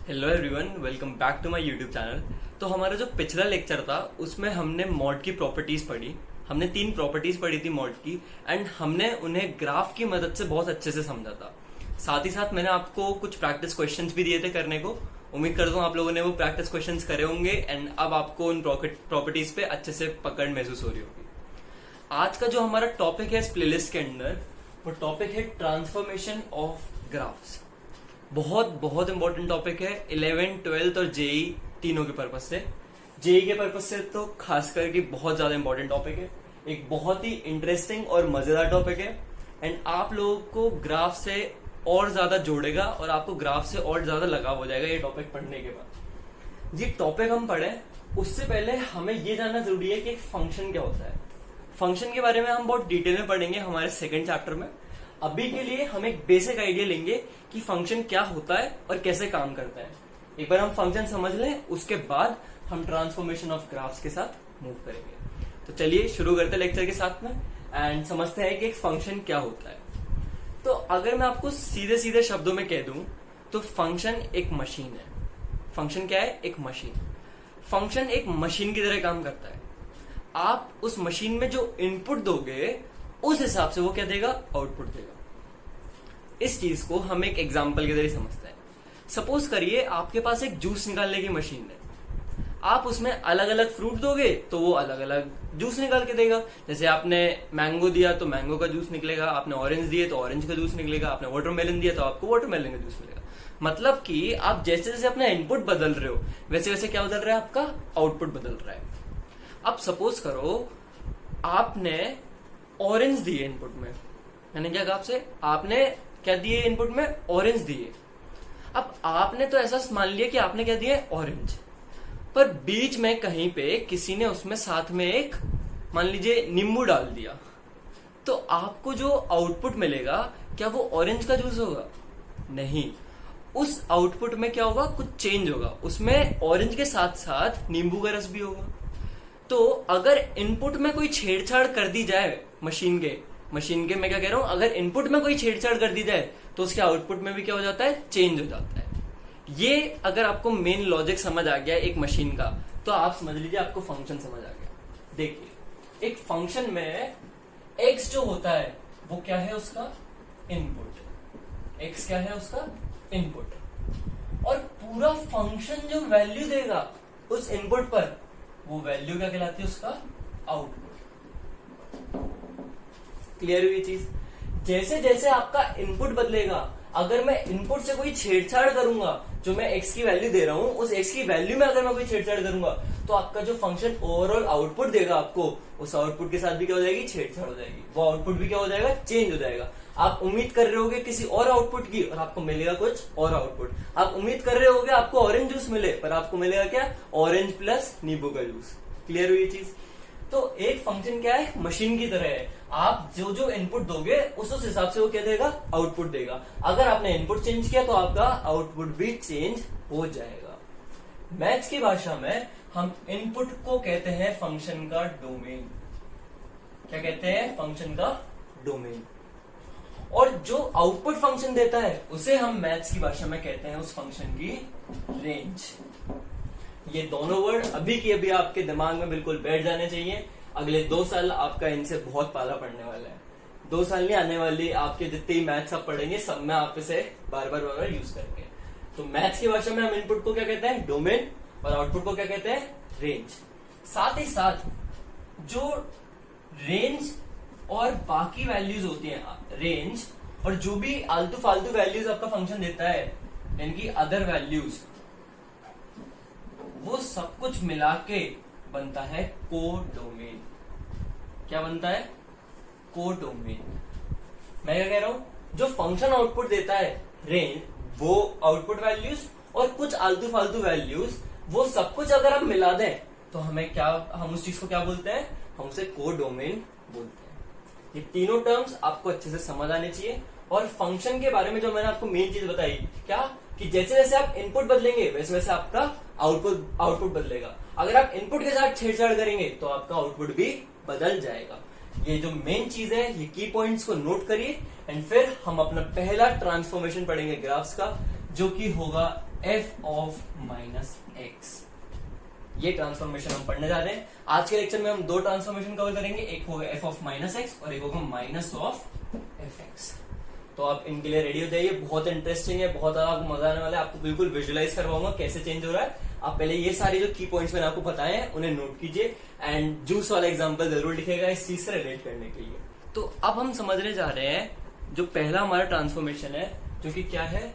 Hello everyone, welcome back to my YouTube channel. तो हमारा जो पिछला लेक्चर था उसमें हमने मॉड की प्रॉपर्टीज पढ़ी। हमने 3 प्रॉपर्टीज पढ़ी थी मॉड की एंड हमने उन्हें ग्राफ की मदद से बहुत अच्छे से समझा था। साथ ही साथ मैंने आपको कुछ प्रैक्टिस क्वेश्चंस भी दिए थे करने को। उम्मीद करता हूँ आप लोगों ने वो प्रैक्टिस क्वेश्चंस करे होंगे एंड अब आपको उन प्रॉपर्टीज पे अच्छे से पकड़ महसूस हो रही होगी। आज का जो हमारा टॉपिक है इस प्लेलिस्ट के अंदर, वो टॉपिक है ट्रांसफॉर्मेशन ऑफ ग्राफ्स। बहुत बहुत इंपॉर्टेंट टॉपिक है 11th, 12th और जेई तीनों के पर्पज से। जेई के पर्पज से तो खास करके बहुत ज्यादा इंपॉर्टेंट टॉपिक है, एक बहुत ही इंटरेस्टिंग और मजेदार टॉपिक है एंड आप लोगों को ग्राफ से और ज्यादा जोड़ेगा और आपको ग्राफ से और ज्यादा लगाव हो जाएगा ये टॉपिक पढ़ने के बाद। जी टॉपिक हम पढ़े उससे पहले हमें ये जानना जरूरी है कि एक फंक्शन क्या होता है। फंक्शन के बारे में हम बहुत डिटेल में पढ़ेंगे हमारे सेकंड चैप्टर में। अभी के लिए हम एक बेसिक आइडिया लेंगे कि फंक्शन क्या होता है और कैसे काम करता है। एक बार हम फंक्शन समझ लें उसके बाद हम ट्रांसफॉर्मेशन ऑफ ग्राफ्स के साथ मूव करेंगे। तो चलिए शुरू करते हैं लेक्चर के साथ में एंड समझते हैं कि एक फंक्शन क्या होता है। तो अगर मैं आपको सीधे सीधे शब्दों में कह दूं तो फंक्शन एक मशीन है। फंक्शन क्या है? एक मशीन। फंक्शन एक मशीन की तरह काम करता है। आप उस मशीन में जो इनपुट दोगे उस हिसाब से वो क्या देगा? आउटपुट देगा। इस चीज को हम एक एग्जाम्पल के जरिए समझते हैं। सपोज करिए आपके पास एक जूस निकालने की मशीन है। आप उसमें अलग अलग फ्रूट दोगे तो वो अलग अलग जूस निकाल के देगा। जैसे आपने मैंगो दिया तो मैंगो का जूस निकलेगा, आपने ऑरेंज दिए तो ऑरेंज का जूस निकलेगा, आपने वाटरमेलन दिया तो आपको वाटरमेलन का जूस मिलेगा। मतलब कि आप जैसे जैसे अपना इनपुट बदल रहे हो वैसे वैसे क्या बदल रहा है? आपका आउटपुट बदल रहा है। अब सपोज करो आपने ऑरेंज दिए इनपुट में। मैंने क्या कहा आपसे? आपने क्या दिए इनपुट में? ऑरेंज दिए। अब आपने तो ऐसा मान लिया कि आपने क्या दिया? ऑरेंज। पर बीच में कहीं पे किसी ने उसमें साथ में एक मान लीजिए नींबू डाल दिया, तो आपको जो आउटपुट मिलेगा क्या वो ऑरेंज का जूस होगा? नहीं। उस आउटपुट में क्या होगा? कुछ चेंज होगा। उसमें ऑरेंज के साथ साथ नींबू का रस भी होगा। तो अगर इनपुट में कोई छेड़छाड़ कर दी जाए मशीन के मैं क्या कह रहा हूं, अगर इनपुट में कोई छेड़छाड़ कर दी जाए तो उसके आउटपुट में भी क्या हो जाता है? चेंज हो जाता है। ये अगर आपको मेन लॉजिक समझ आ गया एक मशीन का तो आप समझ लीजिए आपको फंक्शन समझ आ गया। देखिए एक फंक्शन में x जो होता है वो क्या है? उसका इनपुट। x क्या है? उसका इनपुट। और पूरा फंक्शन जो वैल्यू देगा उस इनपुट पर वो वैल्यू क्या कहलाती है? उसका आउटपुट। क्लियर हुई चीज? जैसे जैसे आपका इनपुट बदलेगा, अगर मैं इनपुट से कोई छेड़छाड़ करूंगा, जो मैं x की वैल्यू दे रहा हूं उस x की वैल्यू में अगर मैं कोई छेड़छाड़ करूंगा तो आपका जो फंक्शन ओवरऑल आउटपुट देगा आपको, उस आउटपुट के साथ भी क्या हो जाएगी? छेड़छाड़ हो जाएगी। वो आउटपुट भी क्या हो जाएगा? चेंज हो जाएगा। आप उम्मीद कर रहे होगे किसी और आउटपुट की और आपको मिलेगा कुछ और आउटपुट। आप उम्मीद कर रहे होगे आपको ऑरेंज जूस मिले पर आपको मिलेगा क्या? ऑरेंज प्लस नींबू का जूस। क्लियर हुई चीज? तो एक फंक्शन क्या है? मशीन की तरह है। आप जो जो इनपुट दोगे उस हिसाब से वो क्या देगा? आउटपुट देगा। अगर आपने इनपुट चेंज किया तो आपका आउटपुट भी चेंज हो जाएगा। मैथ्स की भाषा में हम इनपुट को कहते हैं फंक्शन का डोमेन। क्या कहते हैं? फंक्शन का डोमेन। और जो आउटपुट फंक्शन देता है उसे हम मैथ्स की भाषा में कहते हैं उस फंक्शन की रेंज। ये दोनों वर्ड अभी की अभी आपके दिमाग में बिल्कुल बैठ जाने चाहिए। अगले 2 साल आपका इनसे बहुत पाला पड़ने वाला है। 2 साल नहीं, आने वाली आपके जितने मैथ्स आप पढ़ेंगे सब में आप इसे बार बार यूज करेंगे। तो मैथ्स की भाषा में हम इनपुट को क्या कहते हैं? डोमेन। और आउटपुट को क्या कहते हैं? रेंज। साथ ही साथ जो रेंज और बाकी वैल्यूज होती हैं, रेंज और जो भी आलतू फालतू वैल्यूज आपका फंक्शन देता है इनकी अदर वैल्यूज, वो सब कुछ मिला के बनता है कोडोमेन। क्या बनता है? कोडोमेन। मैं क्या कह रहा हूं? जो फंक्शन आउटपुट देता है रेंज, वो आउटपुट वैल्यूज और कुछ आलतू फालतू वैल्यूज, वो सब कुछ अगर हम मिला दें तो हमें क्या, हम उस चीज को क्या बोलते हैं? हम उसे कोडोमेन बोलते हैं। ये तीनों टर्म्स आपको अच्छे से समझ आने चाहिए। और फंक्शन के बारे में जो मैंने आपको मेन चीज बताई क्या, कि जैसे जैसे आप इनपुट बदलेंगे वैसे वैसे आपका आउटपुट बदलेगा। अगर आप इनपुट के साथ छेड़छाड़ करेंगे तो आपका आउटपुट भी बदल जाएगा। ये जो मेन चीज है, ये की पॉइंट्स को नोट करिए एंड फिर हम अपना पहला ट्रांसफॉर्मेशन पढ़ेंगे ग्राफ्स का, जो कि होगा एफ ऑफ माइनस एक्स। ये ट्रांसफॉर्मेशन हम पढ़ने जा रहे हैं। आज के लेक्चर में हम दो ट्रांसफॉर्मेशन कवर करेंगे, एक होगा एफ ऑफ माइनस एक्स और एक होगा माइनस ऑफ एफ एक्स। तो आप इनके लिए रेडी हो जाइए, बहुत इंटरेस्टिंग है, बहुत ज्यादा आपको मजा आने वाला है। आपको बिल्कुल विजुअलाइज करवाऊंगा कैसे चेंज हो रहा है। आप पहले ये सारी जो की पॉइंट्स मैंने आपको बताए हैं उन्हें नोट कीजिए एंड जूस वाला एग्जांपल जरूर लिखेगा इस चीज से रिलेट करने के लिए। तो अब हम समझने जा रहे हैं जो पहला हमारा ट्रांसफॉर्मेशन है, जो कि क्या है,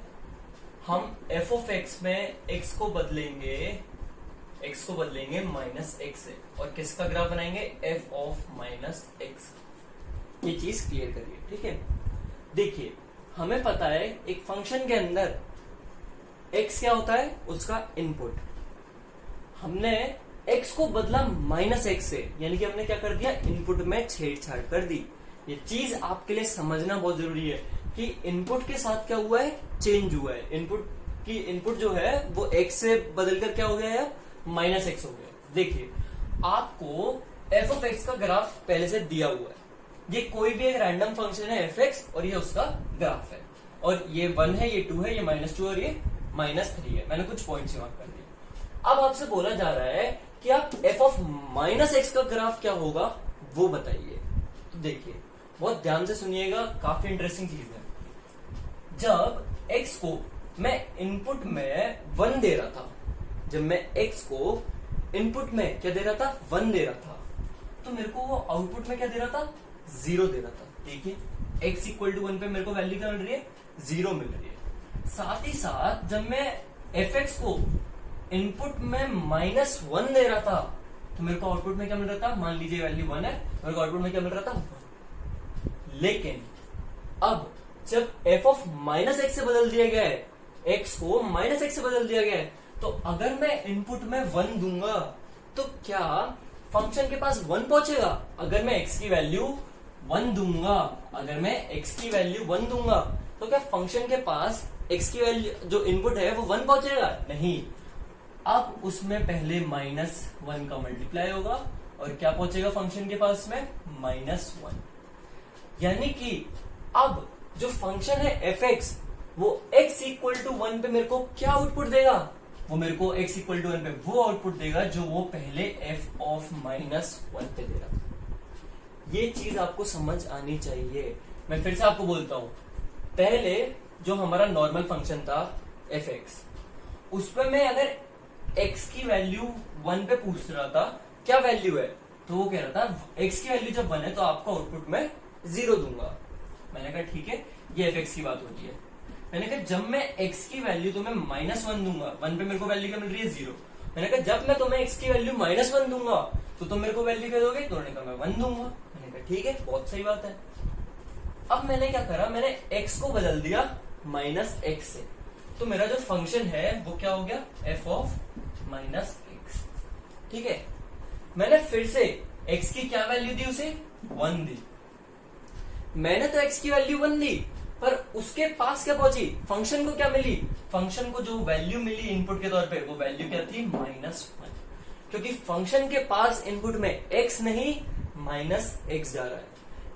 हम एफ ऑफ एक्स में एक्स को बदलेंगे माइनस एक्स से और किसका ग्राफ बनाएंगे, एफ ऑफ माइनस एक्स। ये चीज क्लियर करिए, ठीक है। देखिए हमें पता है एक फंक्शन के अंदर x क्या होता है, उसका इनपुट। हमने x को बदला माइनस एक्स से, यानी कि हमने क्या कर दिया, इनपुट में छेड़छाड़ कर दी। ये चीज आपके लिए समझना बहुत जरूरी है कि इनपुट के साथ क्या हुआ है, चेंज हुआ है। इनपुट जो है वो x से बदलकर क्या हो गया है, माइनस एक्स हो गया। देखिए आपको एफ ऑफ एक्स का ग्राफ पहले से दिया हुआ है। ये कोई भी एक रैंडम फंक्शन है एफ एक्स और ये उसका ग्राफ है, और ये 1 है, ये 2 है, ये -2 और ये -3 है। मैंने कुछ पॉइंट्स मार्क कर दिए। अब आपसे बोला जा रहा है कि आप एफ ऑफ माइनस एक्स का ग्राफ क्या होगा वो बताइए। तो देखिए बहुत ध्यान से सुनिएगा, काफी इंटरेस्टिंग चीज है। जब एक्स को मैं इनपुट में 1 दे रहा था, जब मैं एक्स को इनपुट में क्या दे रहा था, 1 दे रहा था, तो मेरे को वो आउटपुट में क्या दे रहा था, 0 दे रहा था। देखिए x इक्वल टू 1 पे मेरे को वैल्यू क्या मिल रही है, 0 मिल रही है। साथ ही साथ जब मैं एफ एक्स को इनपुट में -1 दे रहा था, तो मेरे को आउटपुट में क्या मिल रहा था, मान लीजिए वैल्यू 1 है, मेरे को आउटपुट में क्या मिल रहा था, 1। लेकिन अब जब एफ ऑफ माइनस एक्स से बदल दिया गया है, x को माइनस एक्स से बदल दिया गया है, तो अगर मैं इनपुट में 1 दूंगा तो क्या फंक्शन के पास 1 पहुंचेगा। अगर मैं x की वैल्यू 1 दूंगा, तो क्या फंक्शन के पास x की वैल्यू जो इनपुट है वो 1 पहुंचेगा, नहीं। अब उसमें पहले -1 का मल्टीप्लाई होगा और क्या पहुंचेगा फंक्शन के पास में, -1। यानी कि अब जो फंक्शन है एफ एक्स वो x इक्वल टू 1 पे मेरे को क्या आउटपुट देगा, वो मेरे को x इक्वल टू 1 पे वो आउटपुट देगा जो वो पहले f ऑफ -1 पे दे रहा था। ये चीज आपको समझ आनी चाहिए। मैं फिर से आपको बोलता हूं, पहले जो हमारा नॉर्मल फंक्शन था एफ एक्स, उस पर मैं अगर x की वैल्यू 1 पे पूछ रहा था क्या वैल्यू है, तो वो कह रहा था x की वैल्यू जब 1 है तो आपको आउटपुट में 0 दूंगा। मैंने कहा ठीक है, ये एफ एक्स की बात होती है। मैंने कहा जब मैं x की वैल्यू तुम्हें -1 दूंगा, 1 पे मेरे को वैल्यू क्या मिल रही है, 0। मैंने कहा जब मैं तुम्हें x की वैल्यू -1 दूंगा तो तुम मेरे को वैल्यू क्या दोगे, तो उन्होंने कहा मैं 1 दूंगा। मैंने कहा ठीक है, बहुत सही बात है। अब मैंने क्या करा, मैंने x को बदल दिया -x से, तो मेरा जो फंक्शन है वो क्या हो गया, f ऑफ -x। ठीक है, मैंने फिर से x की क्या वैल्यू दी, उसे 1 दी। मैंने तो x की वैल्यू 1 दी, पर उसके पास क्या पहुंची, फंक्शन को क्या मिली, फंक्शन को जो वैल्यू मिली इनपुट के तौर पे वो वैल्यू क्या थी, -1। क्योंकि फंक्शन के पास इनपुट में x नहीं -x जा रहा है,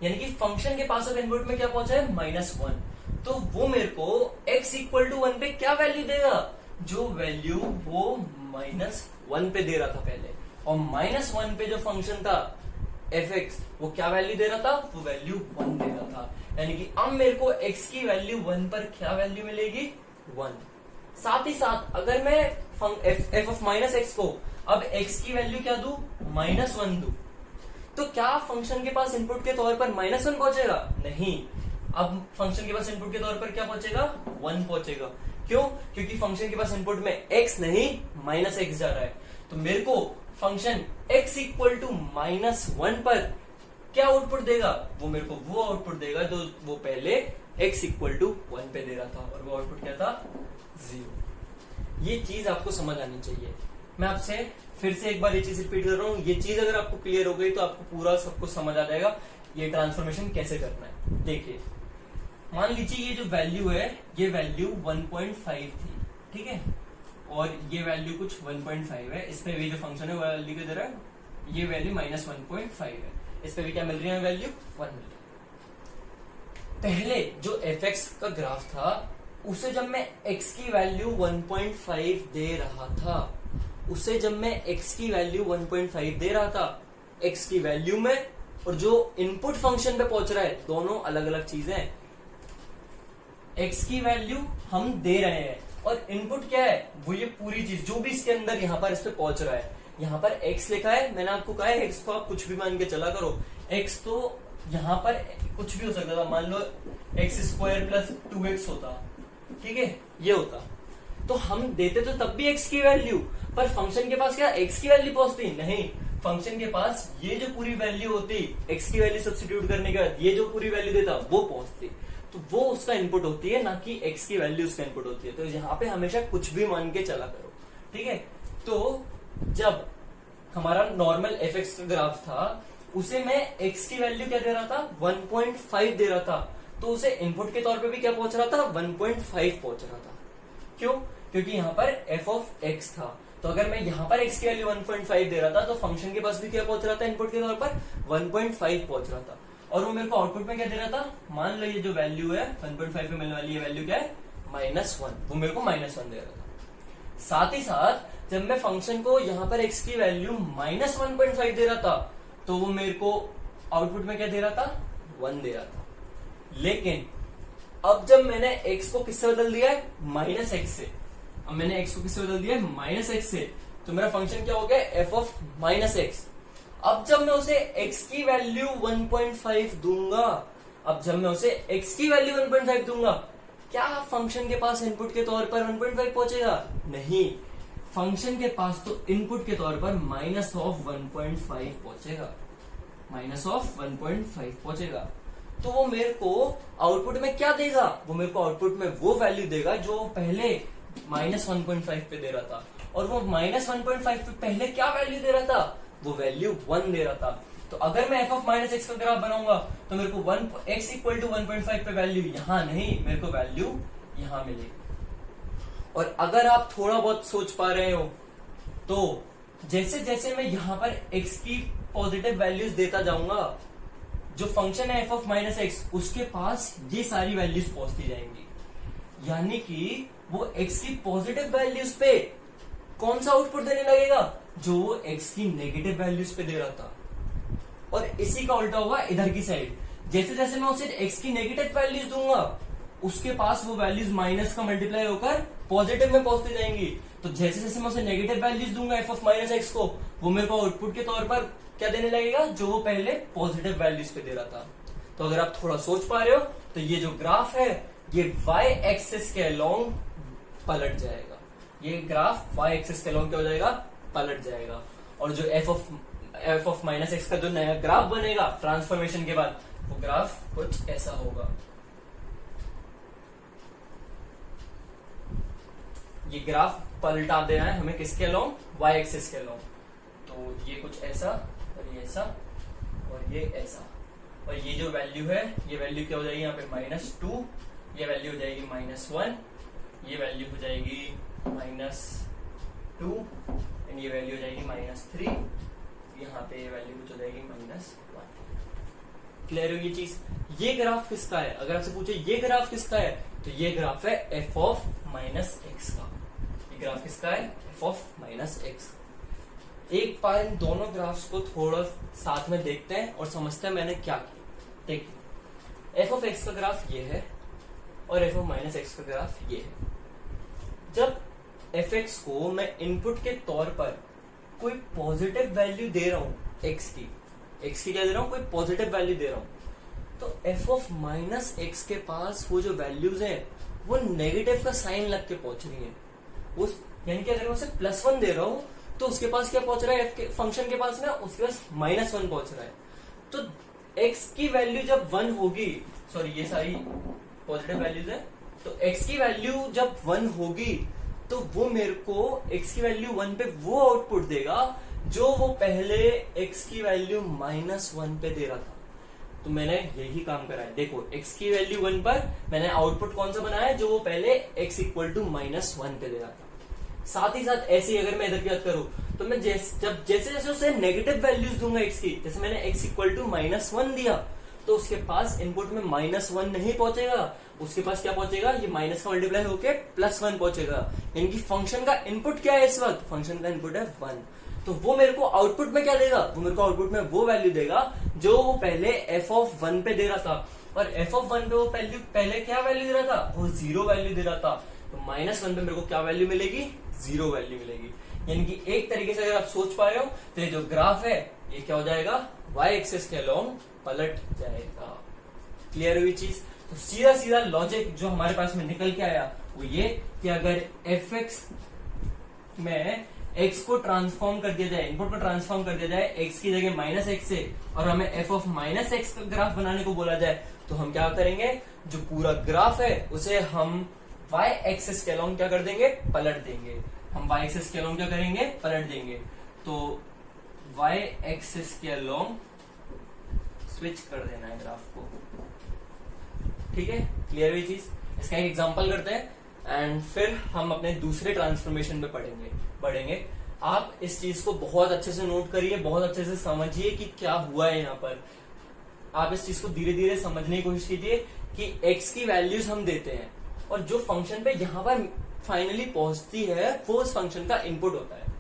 यानी कि फंक्शन के पास अब इनपुट में क्या पहुंचा है, -1। तो वो मेरे को x इक्वल टू 1 पे क्या वैल्यू देगा, जो वैल्यू वो -1 पे दे रहा था पहले। और -1 पे जो फंक्शन था एफ एक्स वो क्या वैल्यू दे रहा था, वो वैल्यू 1 दे रहा था। यानी कि अब मेरे को x की वैल्यू 1 पर क्या वैल्यू मिलेगी, 1। साथ ही साथ अगर मैं एफ ऑफ -x को अब x की वैल्यू क्या दू, -1 दू, तो क्या फंक्शन के पास इनपुट के तौर पर -1 पहुंचेगा, नहीं। अब फंक्शन के पास इनपुट के तौर पर क्या पहुंचेगा, 1 पहुंचेगा। क्यों, क्योंकि फंक्शन के पास इनपुट में x नहीं -x जा रहा है। तो मेरे को फंक्शन x इक्वल टू -1 पर क्या आउटपुट देगा, वो मेरे को वो आउटपुट देगा जो वो पहले x इक्वल टू 1 पे दे रहा था, और वो आउटपुट क्या था, 0। ये चीज आपको समझ आनी चाहिए। मैं आपसे फिर से एक बार ये चीज रिपीट कर रहा हूँ। ये चीज अगर आपको क्लियर हो गई तो आपको पूरा सब कुछ समझ आ जाएगा ये ट्रांसफॉर्मेशन कैसे करना है। देखिए मान लीजिए ये जो वैल्यू है ये वैल्यू 1.5 थी, ठीक है, और ये वैल्यू कुछ 1.5 है। इस पे भी जो फंक्शन है वो वैल्यू क्या दे रहा है, ये वैल्यू -1.5 है। इस पे भी क्या मिल रही है वैल्यू, 1 मिल रही है। पहले जो एफ एक्स का ग्राफ था उसे जब मैं x की वैल्यू 1.5 दे रहा था, उसे जब मैं x की वैल्यू 1.5 दे रहा था, x की वैल्यू में और जो इनपुट फंक्शन पे पहुंच रहा है, दोनों अलग अलग चीजें हैं। x की वैल्यू हम दे रहे हैं और इनपुट क्या है, वो ये पूरी चीज जो भी इसके अंदर यहाँ पर इस पे पहुंच रहा है। यहाँ पर x लिखा है, मैंने आपको कहा है x को आप कुछ भी मान के चला करो। x तो यहाँ पर कुछ भी हो सकता था, मान लो x² प्लस 2x होता, ठीक है, ये होता। तो हम देते तो तब भी x की वैल्यू, पर फंक्शन के पास क्या x की वैल्यू पहुंचती नहीं, फंक्शन के पास ये जो पूरी वैल्यू होती, x की वैल्यू सब्स्टिट्यूट करने के बाद ये जो पूरी वैल्यू देता वो पहुंचती। तो वो उसका इनपुट होती है, ना कि x की वैल्यू उसका इनपुट होती है। तो यहाँ पे हमेशा कुछ भी मान के चला करो, ठीक है। तो जब हमारा नॉर्मल fx का ग्राफ था, उसे मैं x की वैल्यू क्या दे रहा था, 1.5 दे रहा था, तो उसे इनपुट के तौर पे भी क्या पहुंच रहा था, 1.5 पहुंच रहा था। क्यों? क्योंकि यहाँ पर f ऑफ x था, तो अगर मैं यहाँ पर x की वैल्यू 1.5 दे रहा था, तो फंक्शन के पास भी क्या पहुंच रहा था, इनपुट के तौर पर 1.5 पहुंच रहा था। और वो मेरे को आउटपुट में क्या दे रहा था, मान लो ये जो वैल्यू है 1.5 पे मिलने वाली ये वैल्यू क्या है, -1, वो मेरे को -1 दे रहा था। साथ ही साथ जब मैं फंक्शन को यहाँ पर x की वैल्यू -1.5 दे रहा था, तो वो मेरे को आउटपुट में क्या दे रहा था, 1 दे रहा था। लेकिन अब जब मैंने x को किससे बदल दिया है, -x से, अब मैंने x को किससे बदल दिया है, -x से, तो मेरा फंक्शन क्या हो गया, f ऑफ -x। अब जब मैं उसे x की वैल्यू 1.5 दूंगा, अब जब मैं उसे x की वैल्यू 1.5 दूंगा, क्या फंक्शन के पास इनपुट के तौर पर 1.5 पहुंचेगा, नहीं, फंक्शन के पास तो इनपुट के तौर पर -1.5 पहुंचेगा, -1.5 पहुंचेगा। तो वो मेरे को आउटपुट में क्या देगा, वो मेरे को आउटपुट में वो वैल्यू देगा जो पहले -1.5 पे दे रहा था। और वो -1.5 पे पहले क्या वैल्यू दे रहा था, वो वैल्यू 1 दे रहा था। तो अगर मैं f ऑफ -x का ग्राफ बनाऊंगा, तो मेरे को x इक्वल टू 1.5 पे वैल्यू यहाँ नहीं, मेरे को वैल्यू यहाँ मिलेगी। और अगर आप थोड़ा बहुत सोच पा रहे हो, तो जैसे जैसे मैं यहाँ पर x की पॉजिटिव वैल्यूज देता जाऊंगा, जो फंक्शन है f ऑफ -x, उसके पास ये सारी वैल्यूज पहुंचती जाएंगी। यानी कि वो x की पॉजिटिव वैल्यूज पे कौन सा आउटपुट देने लगेगा, जो वो x की नेगेटिव वैल्यूज पे दे रहा था। और इसी का उल्टा होगा इधर की साइड, जैसे जैसे मैं उसे x की नेगेटिव वैल्यूज दूंगा, उसके पास वो वैल्यूज माइनस का मल्टीप्लाई होकर पॉजिटिव में पहुंचती जाएंगी। तो जैसे जैसे मैं उसे नेगेटिव वैल्यूज दूंगा f ऑफ -x को, वो मेरे को आउटपुट के तौर पर क्या देने लगेगा, जो वो पहले पॉजिटिव वैल्यूज पे दे रहा था। तो अगर आप थोड़ा सोच पा रहे हो, तो ये जो ग्राफ है, ये y एक्सिस के अलोंग पलट जाएगा, ये ग्राफ y एक्सिस के अलोंग क्या हो जाएगा, पलट जाएगा। और जो f ऑफ -x का जो नया ग्राफ बनेगा ट्रांसफॉर्मेशन के बाद, वो ग्राफ कुछ ऐसा होगा। ये ग्राफ पलटा देना है हमें किसके अलोंग, y एक्सिस के अलोंग। तो ये कुछ ऐसा और ये ऐसा और ये ऐसा, और ये जो वैल्यू है, ये वैल्यू क्या हो जाएगी यहाँ पे -2, ये वैल्यू हो जाएगी -1, ये वैल्यू हो जाएगी -2 एंड ये वैल्यू हो जाएगी -3, यहाँ पे ये वैल्यू कुछ हो जाएगी -1। क्लियर हो ये चीज। ये ग्राफ किसका है, अगर आपसे पूछे ये ग्राफ किसका है, तो ये ग्राफ है f ऑफ -x का। ये ग्राफ किसका है, f ऑफ -x। एक बार इन दोनों ग्राफ्स को थोड़ा साथ में देखते हैं और समझते हैं मैंने क्या किया। देखिए, f ऑफ x का ग्राफ ये है और f ऑफ -x का ग्राफ ये है। जब fx को मैं इनपुट के तौर पर कोई पॉजिटिव वैल्यू दे रहा हूं, x की क्या दे रहा हूं, कोई पॉजिटिव वैल्यू दे रहा हूं, तो f ऑफ -x के पास वो जो वैल्यूज हैं, वो नेगेटिव का साइन लग के पहुंच रही है। वो यानी कि अगर मैं उसे +1 दे रहा हूं, तो उसके पास क्या पहुंच रहा है, f के फंक्शन के पास ना, उसके पास -1 पहुंच रहा है। तो x की वैल्यू जब 1 होगी, सॉरी ये सारी पॉजिटिव वैल्यूज है, तो x की वैल्यू जब 1 होगी, तो वो मेरे को x की वैल्यू 1 पे वो आउटपुट देगा जो वो पहले x की वैल्यू -1 पे दे रहा था। तो मैंने यही काम करा है। देखो, x की वैल्यू 1 पर मैंने आउटपुट कौन सा बनाया है, जो वो पहले x इक्वल टू -1 पे दे रहा था। साथ ही साथ ऐसे ही अगर मैं इधर की बात करूं, तो मैं जैसे जैसे उसे नेगेटिव वैल्यूज दूंगा x की, जैसे मैंने x इक्वल टू -1 दिया, तो उसके पास इनपुट में -1 नहीं पहुंचेगा, उसके पास क्या पहुंचेगा, ये माइनस का मल्टीप्लाई होके +1 पहुंचेगा। यानी कि फंक्शन का इनपुट क्या है इस वक्त, फंक्शन का इनपुट है 1। तो वो मेरे को आउटपुट में क्या देगा, वो मेरे को आउटपुट में वो वैल्यू देगा जो वो पहले f(1) पे दे रहा था। और f(1) पे वो पहले क्या वैल्यू दे रहा था, वो 0 वैल्यू दे रहा था। तो -1 पे मेरे को क्या वैल्यू मिलेगी, 0 वैल्यू मिलेगी। यानी कि एक तरीके से अगर आप सोच पा रहे हो तो ये जो ग्राफ है ये क्या हो जाएगा, y एक्सिस के अलोंग पलट जाएगा। क्लियर हुई चीज। तो सीधा सीधा लॉजिक जो हमारे पास में निकल के आया वो ये कि अगर fx में x को ट्रांसफॉर्म कर दिया जाए, इनपुट को ट्रांसफॉर्म कर दिया जाए x की जगह -x से, और हमें f(-x) का ग्राफ बनाने को बोला जाए, तो हम क्या करेंगे, जो पूरा ग्राफ है उसे हम y एक्सिस के अलोंग क्या कर देंगे, पलट देंगे। हम y एक्सिस के अलोंग क्या करेंगे, पलट देंगे। तो y एक्सिस के अलोंग स्विच कर देना है ग्राफ को। ठीक है, क्लियर हुई चीज। इसका एक एग्जांपल करते हैं एंड फिर हम अपने दूसरे ट्रांसफॉर्मेशन पे बढ़ेंगे। आप इस चीज को बहुत अच्छे से नोट करिए, बहुत अच्छे से समझिए कि क्या हुआ है यहाँ पर। आप इस चीज को धीरे धीरे समझने की कोशिश कीजिए कि x की वैल्यूज हम देते हैं और जो फंक्शन पे यहाँ पर फाइनली पहुंचती है वो उस फंक्शन का इनपुट होता है।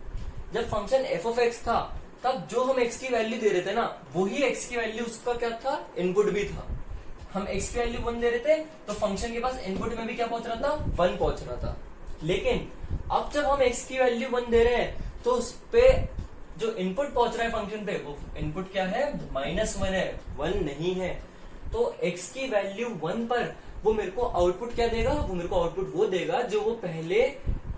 जब फंक्शन f(x) था तब जो हम x की वैल्यू दे रहे थे ना, वही x की वैल्यू उसका क्या था, इनपुट भी था। हम x की वैल्यू 1 दे रहे थे तो फंक्शन के पास इनपुट में भी क्या पहुंच रहा था, 1 पहुंच रहा था। लेकिन अब जब हम x की वैल्यू 1 दे रहे हैं तो उस पे जो इनपुट पहुंच रहा है फंक्शन पे, वो इनपुट क्या है, -1 है, 1 नहीं है। तो x की वैल्यू 1 पर वो मेरे को आउटपुट क्या देगा, वो मेरे को आउटपुट वो देगा जो वो पहले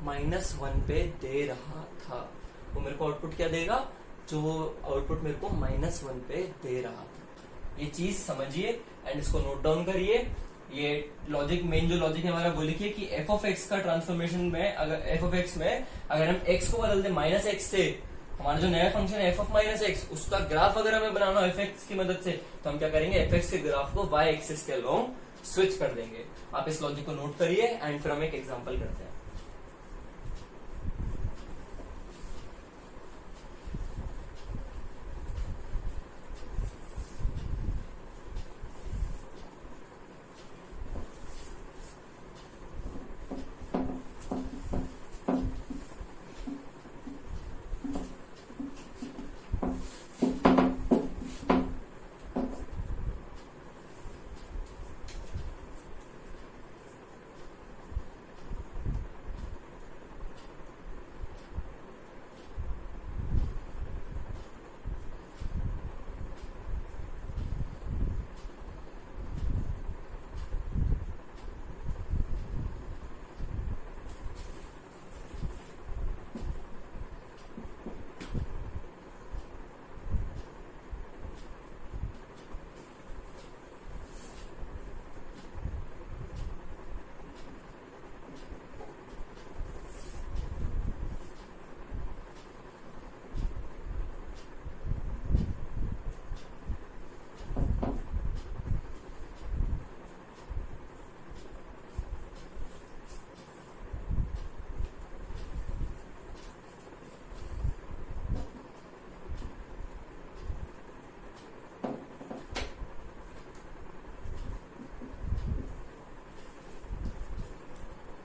-1 पे दे रहा था। वो मेरे को आउटपुट क्या देगा, जो आउटपुट मेरे को -1 पे दे रहा था। ये चीज समझिए एंड इसको नोट डाउन करिए। ये लॉजिक, मेन जो लॉजिक है हमारा, वो लिखिए कि f(x) का ट्रांसफॉर्मेशन में, अगर f(x) में अगर हम x को बदल दे -x से, हमारा जो नया फंक्शन है f(-x), उसका ग्राफ अगर हमें बनाना हो f(x) की मदद से, तो हम क्या करेंगे, f(x) के ग्राफ को y एक्सिस के अलोंग स्विच कर देंगे। आप इस लॉजिक को नोट करिए एंड फिर हम एक एग्जांपल करते हैं।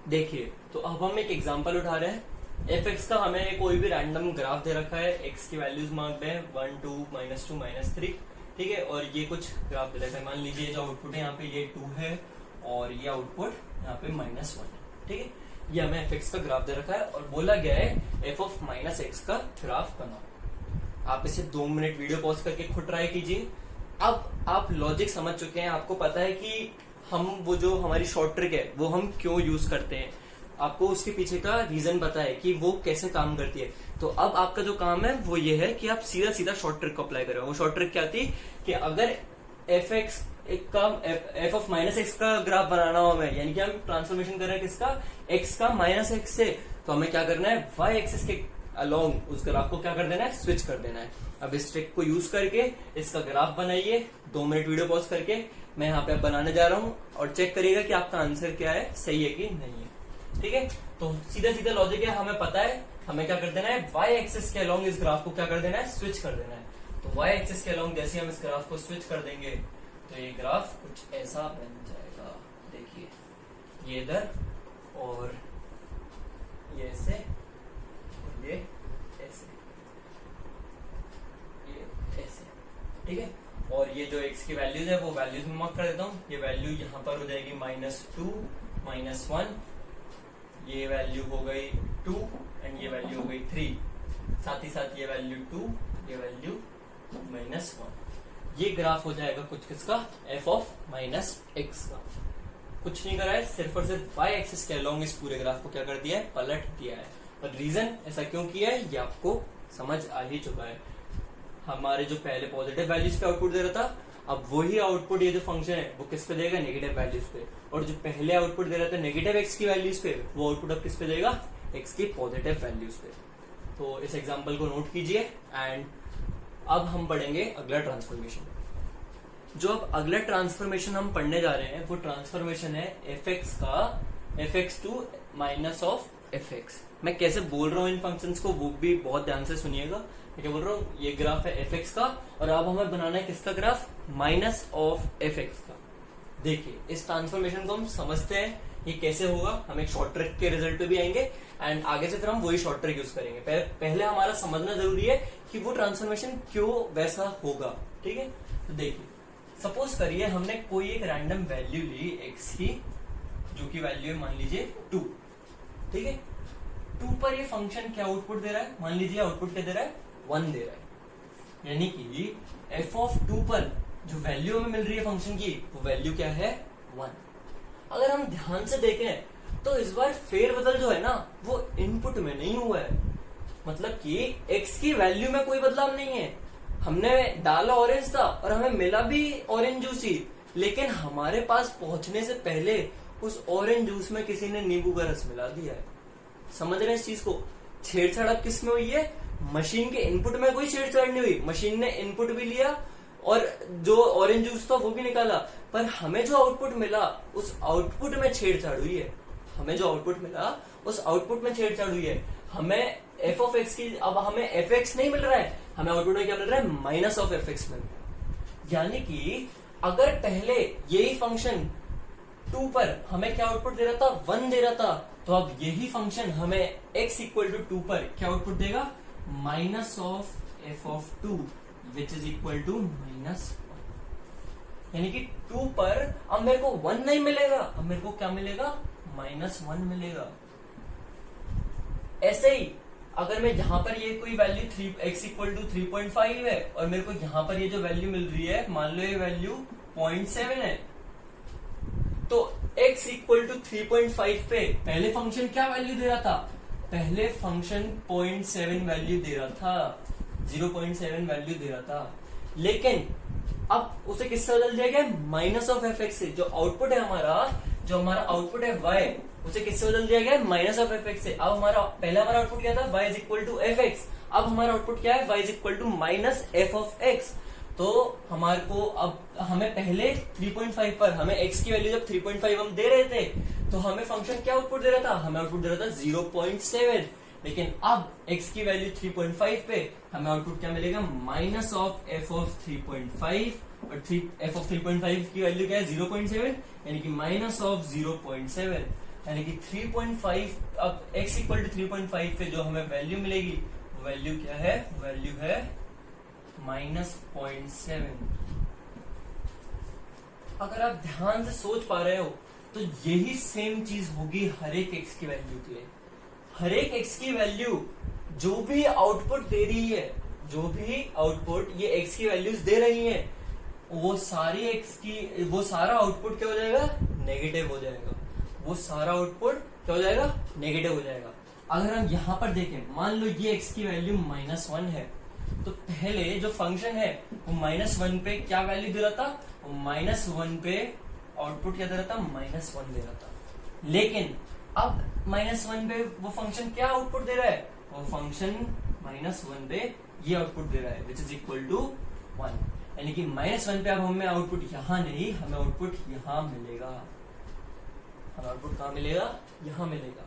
देखिए, तो अब हम एक एग्जांपल उठा रहे हैं। f(x) का हमें कोई भी रैंडम ग्राफ दे रखा है, x की वैल्यूज मांगते हैं 1, 2, -2, -3, ठीक है। और ये कुछ ग्राफ दे रखा है, मान लीजिए जो आउटपुट है यहाँ पे ये 2 है और ये आउटपुट यहाँ पे -1 है, ठीक है। ये हमें f(x) का ग्राफ दे रखा है और बोला गया है f(-x) का ग्राफ बनाओ। आप इसे 2 मिनट वीडियो पॉज करके खुद ट्राई कीजिए। अब आप लॉजिक समझ चुके हैं, आपको पता है कि हम वो जो हमारी शॉर्ट ट्रिक है वो हम क्यों यूज करते हैं, आपको उसके पीछे का रीजन पता है कि वो कैसे काम करती है। तो अब आपका जो काम है वो ये है कि आप सीधा सीधा शॉर्ट ट्रिक को अप्लाई करें। वो शॉर्ट ट्रिक क्या थी कि अगर f(x) का f(-x) का ग्राफ बनाना हो हमें, यानी कि हम ट्रांसफॉर्मेशन कर रहे हैं किसका, x का -x से, तो हमें क्या करना है, y एक्सिस के अलोंग उस ग्राफ को क्या कर देना है, स्विच कर देना है। अब इस ट्रिक को यूज करके इसका ग्राफ बनाइए। 2 मिनट वीडियो पॉज करके मैं यहाँ पे बनाने जा रहा हूँ और चेक करिएगा कि आपका आंसर क्या है, सही है कि नहीं है, ठीक है। तो सीधा सीधा लॉजिक है, हमें पता है हमें क्या कर देना है, y एक्सिस के अलोंग इस ग्राफ को क्या कर देना है, स्विच कर देना है। तो y एक्सिस के अलोंग जैसे हम इस ग्राफ को स्विच कर देंगे तो ये ग्राफ कुछ ऐसा बन जाएगा, देखिए ये इधर और ये ऐसे और ये ऐसे, ये ऐसे, ठीक है। और ये जो x की वैल्यूज है वो वैल्यूज में मार्क कर देता हूँ। ये वैल्यू यहाँ पर हो जाएगी -2, -1, ये वैल्यू हो गई 2 एंड ये वैल्यू हो गई 3, साथ ही साथ ये वैल्यू 2, ये वैल्यू -1। ये ग्राफ हो जाएगा कुछ किसका, f ऑफ -x का। कुछ नहीं करा है, सिर्फ और सिर्फ y एक्सिस के अलोंग इस पूरे ग्राफ को क्या कर दिया है, पलट दिया है। और रीजन ऐसा क्यों किया है ये आपको समझ आ ही चुका है। हमारे जो पहले पॉजिटिव वैल्यूज पे आउटपुट दे रहा था, अब वही आउटपुट ये जो फंक्शन है वो किस पे देगा, नेगेटिव वैल्यूज पे। और जो पहले आउटपुट दे रहा था नेगेटिव x की वैल्यूज पे, वो आउटपुट अब किस पे देगा, x की पॉजिटिव वैल्यूज पे। तो इस एग्जांपल को नोट कीजिए एंड अब हम पढ़ेंगे अगला ट्रांसफॉर्मेशन। जो अब अगला ट्रांसफॉर्मेशन हम पढ़ने जा रहे हैं वो ट्रांसफॉर्मेशन है fx का fx to minus of fx। मैं कैसे बोल रहा हूँ इन फंक्शंस को वो भी बहुत ध्यान से सुनिएगा। मैं क्या बोल रहा हूँ, ये ग्राफ है fx का और अब हमें बनाना है किसका ग्राफ, माइनस ऑफ fx का। देखिए इस ट्रांसफॉर्मेशन को हम समझते हैं ये कैसे होगा, हम एक शॉर्ट ट्रिक के रिजल्ट पे भी आएंगे एंड आगे से फिर हम वही शॉर्ट ट्रिक यूज करेंगे। पहले हमारा समझना जरूरी है कि वो ट्रांसफॉर्मेशन क्यों वैसा होगा, ठीक है। तो देखिए सपोज करिए हमने कोई एक रैंडम वैल्यू ली x की, जो की वैल्यू है मान लीजिए 2, ठीक है। 2 पर ये फंक्शन क्या आउटपुट दे रहा है, मान लीजिए आउटपुट क्या दे रहा है, 1 दे रहा है। यानी कि f ऑफ 2 पर जो वैल्यू हमें मिल रही है फंक्शन की, वो वैल्यू क्या है, 1। अगर हम ध्यान से देखें तो इस बार फेरबदल जो है ना वो इनपुट में नहीं हुआ है। मतलब कि x की वैल्यू में कोई बदलाव नहीं है। हमने डाला ऑरेंज था और हमें मिला भी ऑरेंज जूस ही, लेकिन हमारे पास पहुंचने से पहले उस ऑरेंज जूस में किसी ने नींबू का रस मिला दिया है। समझ रहे हैं इस चीज को। छेड़छाड़ अब किस में हुई है, मशीन के इनपुट में कोई छेड़छाड़ नहीं हुई। मशीन ने इनपुट भी लिया और जो ऑरेंज जूस था वो भी निकाला, पर हमें जो आउटपुट मिला उस आउटपुट में छेड़छाड़ हुई है। हमें जो आउटपुट मिला उस आउटपुट में छेड़छाड़ हुई है। हमें f ऑफ x की, अब हमें fx नहीं मिल रहा है, हमें आउटपुट में क्या मिल रहा है, माइनस ऑफ fx मिल रहा है। यानी कि अगर पहले यही फंक्शन 2 पर हमें क्या आउटपुट दे रहा था, 1 दे रहा था, तो अब यही फंक्शन हमें x इक्वल टू 2 पर क्या आउटपुट देगा, minus of f of 2 which is equal to -1। यानी कि 2 पर अब मेरे को 1 नहीं मिलेगा, अब मेरे को क्या मिलेगा, -1 मिलेगा। ऐसे ही अगर मैं यहां पर ये कोई वैल्यू x इक्वल टू 3.5 है और मेरे को यहां पर ये जो वैल्यू मिल रही है, मान लो ये वैल्यू 0.7 है, तो x इक्वल टू 3.5 पे पहले फंक्शन क्या वैल्यू दे रहा था, पहले फंक्शन 0.7 वैल्यू दे रहा था, 0.7 वैल्यू दे रहा था। लेकिन अब उसे किससे बदल दिया गया, माइनस ऑफ fx से। जो आउटपुट है हमारा, जो हमारा आउटपुट है y, उसे किससे बदल दिया गया, माइनस ऑफ fx से। अब हमारा पहले हमारा आउटपुट क्या था, y is equal to fx। अब हमारा आउटपुट क्या है, y is equal to minus f of x। तो हमारे को अब हमें पहले 3.5 पर हमें x की वैल्यू जब 3.5 हम दे रहे थे, तो हमें फंक्शन क्या आउटपुट दे रहा था, हमें आउटपुट दे रहा था 0.7। लेकिन अब x की वैल्यू 3.5 पे हमें आउटपुट क्या मिलेगा, माइनस ऑफ f ऑफ 3.5, और f ऑफ 3.5 की वैल्यू क्या है, 0.7, यानी कि माइनस ऑफ 0.7, यानी कि 3.5। अब x इक्वल टू 3.5 पे जो हमें वैल्यू मिलेगी वो वैल्यू क्या है, वैल्यू है -0.7। अगर आप ध्यान से सोच पा रहे हो तो यही सेम चीज होगी हर एक x की वैल्यू के लिए। हर एक x की वैल्यू जो भी आउटपुट दे रही है, जो भी आउटपुट ये x की वैल्यूज दे रही है, वो सारी x की, वो सारा आउटपुट क्या हो जाएगा, नेगेटिव हो जाएगा। वो सारा आउटपुट क्या हो जाएगा, नेगेटिव हो जाएगा। अगर हम यहां पर देखें, मान लो ये x की वैल्यू -1 है, तो पहले जो फंक्शन है वो -1 पे क्या वैल्यू दे रहा था, वो -1 पे आउटपुट क्या दे रहा था, -1 दे रहा था। लेकिन अब -1 पे वो फंक्शन क्या आउटपुट दे रहा है, वो फंक्शन -1 पे ये आउटपुट दे रहा है विच इज इक्वल टू 1। यानी कि -1 पे अब हमें आउटपुट यहां नहीं, हमें आउटपुट यहां मिलेगा। हमें आउटपुट कहां मिलेगा, यहां मिलेगा।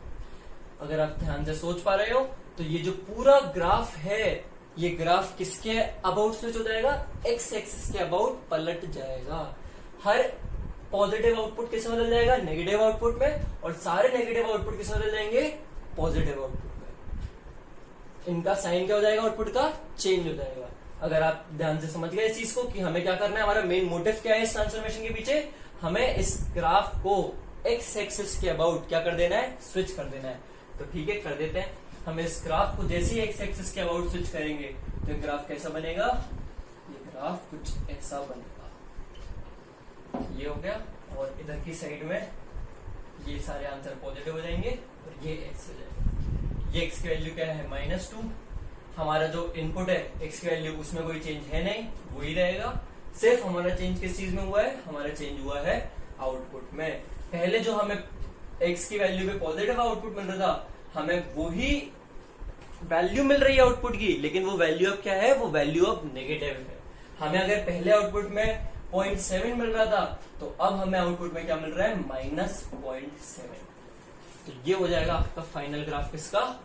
अगर आप ध्यान से सोच पा रहे हो तो ये जो पूरा ग्राफ है, ये ग्राफ किसके अबाउट स्विच हो जाएगा, x एक्सिस के अबाउट पलट जाएगा। हर पॉजिटिव आउटपुट किस में बदल जाएगा, नेगेटिव आउटपुट में, और सारे नेगेटिव आउटपुट किस में बदल जाएंगे, पॉजिटिव आउटपुट में। इनका साइन क्या हो जाएगा, आउटपुट का चेंज हो जाएगा। अगर आप ध्यान से समझ गए इस चीज को कि हमें क्या करना है, हमारा मेन मोटिव क्या है इस ट्रांसफॉर्मेशन के पीछे, हमें इस ग्राफ को एक्स एक्सिस के अबाउट क्या कर देना है, स्विच कर देना है। तो ठीक है, कर देते हैं। हम इस ग्राफ को जैसे ही एक्स एक्सिस के अबाउट स्विच करेंगे तो ग्राफ कैसा बनेगा, ये ग्राफ कुछ ऐसा बनेगा। ये हो गया, और इधर की साइड में ये सारे आंसर पॉजिटिव हो जाएंगे और ये एक्स हो जाएगा। ये एक्स की वैल्यू क्या है, -2। हमारा जो इनपुट है एक्स की वैल्यू, उसमें कोई चेंज है नहीं, वही रहेगा। सिर्फ हमारा चेंज किस चीज में हुआ है, हमारा चेंज हुआ है आउटपुट में। पहले जो हमें एक्स की वैल्यू पे पॉजिटिव आउटपुट मिल रहा था, हमें वही वैल्यू मिल रही है आउटपुट की, लेकिन वो वैल्यू अब क्या है, वो वैल्यू अब नेगेटिव है। हमें अगर पहले आउटपुट में 0.7 मिल रहा था, तो अब हमें आउटपुट में क्या मिल रहा है, -0.7। तो ये हो जाएगा आपका फाइनल ग्राफ किसका,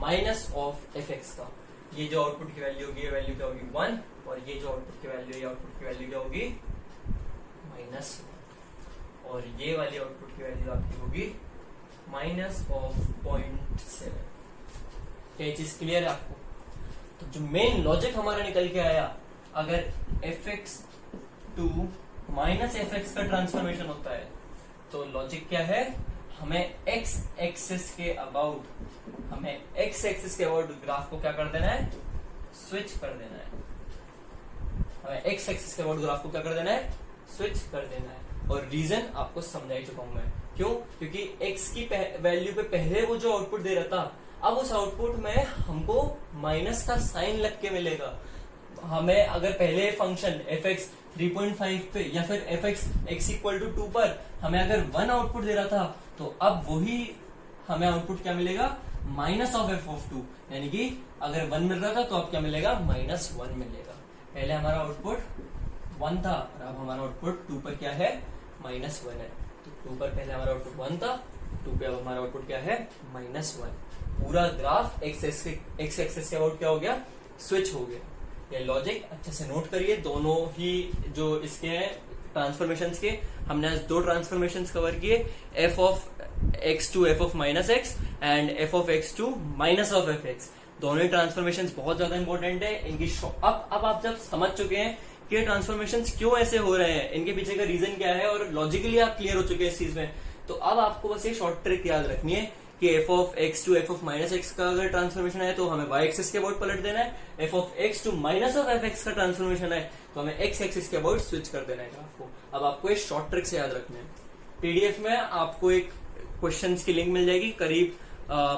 माइनस ऑफ एफ एक्स का। ये जो आउटपुट की वैल्यू होगी, ये वैल्यू क्या होगी 1, और ये जो आउटपुट की वैल्यू, ये आउटपुट की वैल्यू क्या होगी -1, और ये वाली आउटपुट की वैल्यू आपकी होगी -0.7। क्या ये चीज क्लियर है आपको? तो जो मेन लॉजिक हमारा निकल के आया, अगर fx टू -fx का ट्रांसफॉर्मेशन होता है, तो लॉजिक क्या है, हमें x एक्सिस के अबाउट ग्राफ को क्या कर देना है, स्विच कर देना है। हमें x एक्सिस के अबाउट ग्राफ को क्या कर देना है, स्विच कर देना है। और रीजन आपको समझा ही चुका हूं मैं, क्यों, क्योंकि x की वैल्यू पे पहले वो जो आउटपुट दे रहा था, अब उस आउटपुट में हमको माइनस का साइन लग के मिलेगा। हमें अगर पहले फंक्शन fx 3.5 पे या फिर fx x=2 पर हमें अगर 1 आउटपुट दे रहा था, तो अब वही हमें आउटपुट क्या मिलेगा, -f(2), यानी कि अगर 1 मिल रहा था तो अब क्या मिलेगा, -1 मिलेगा। पहले हमारा आउटपुट 1 था और अब हमारा आउटपुट 2 पर क्या है, -1 है। तो 2 पर पहले हमारा आउटपुट 1 था, 2 पे अब हमारा आउटपुट क्या है, -1। पूरा ग्राफ एक्स एक्सिस के अबाउट क्या हो गया, स्विच हो गया। ये लॉजिक अच्छे से नोट करिए। दोनों ही जो इसके हैं ट्रांसफॉर्मेशंस के, हमने आज 2 ट्रांसफॉर्मेशंस कवर किए, f of x to f of -x and f of x to -f(x). दोनों ही ट्रांसफॉर्मेशंस बहुत ज्यादा इंपॉर्टेंट है। इनकी अब आप जब समझ चुके हैं कि ट्रांसफॉर्मेशंस क्यों ऐसे हो रहे हैं, इनके पीछे का रीजन क्या है, और लॉजिकली आप क्लियर हो चुके हैं इस चीज में, तो अब आपको बस ये शॉर्ट ट्रिक याद रखनी है कि f of x to f of -x का अगर ट्रांसफॉर्मेशन है तो हमें y एक्सिस के अबाउट पलट देना है, f of x to -f(x) का ट्रांसफॉर्मेशन है तो हमें x एक्सिस के अबाउट स्विच कर देना है ग्राफ को। अब आपको ये शॉर्ट ट्रिक से याद रखना है। पीडीएफ में आपको एक क्वेश्चंस की लिंक मिल जाएगी, करीब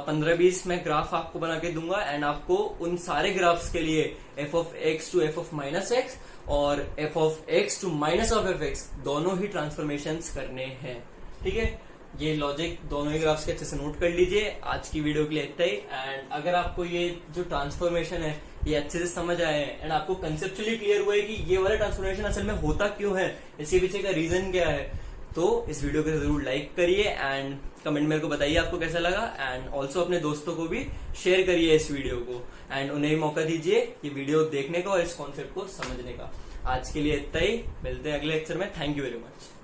15-20 मैं ग्राफ आपको बना के दूंगा, एंड आपको उन सारे ग्राफ्स के लिए f of x to f of -x और f of x to -f(x) दोनों ही ट्रांसफॉर्मेशंस करने हैं। ठीक है, ये लॉजिक दोनों ही ग्राफ्स के अच्छे से नोट कर लीजिए। आज की वीडियो के लिए इतना ही। एंड अगर आपको ये जो ट्रांसफॉर्मेशन है ये अच्छे से समझ आए हैं एंड आपको कंसेप्चुअली क्लियर हुआ है कि ये वाला ट्रांसफॉर्मेशन असल में होता क्यों है, इसके पीछे का रीजन क्या है, तो इस वीडियो को जरूर लाइक करिए एंड कमेंट मेरे को बताइए आपको कैसा लगा। एंड ऑल्सो अपने दोस्तों को भी शेयर करिए इस वीडियो को, एंड उन्हें भी मौका दीजिए ये वीडियो देखने का और इस कॉन्सेप्ट को समझने का। आज के लिए इतना ही, मिलते हैं अगले लेक्चर में। Thank you very much.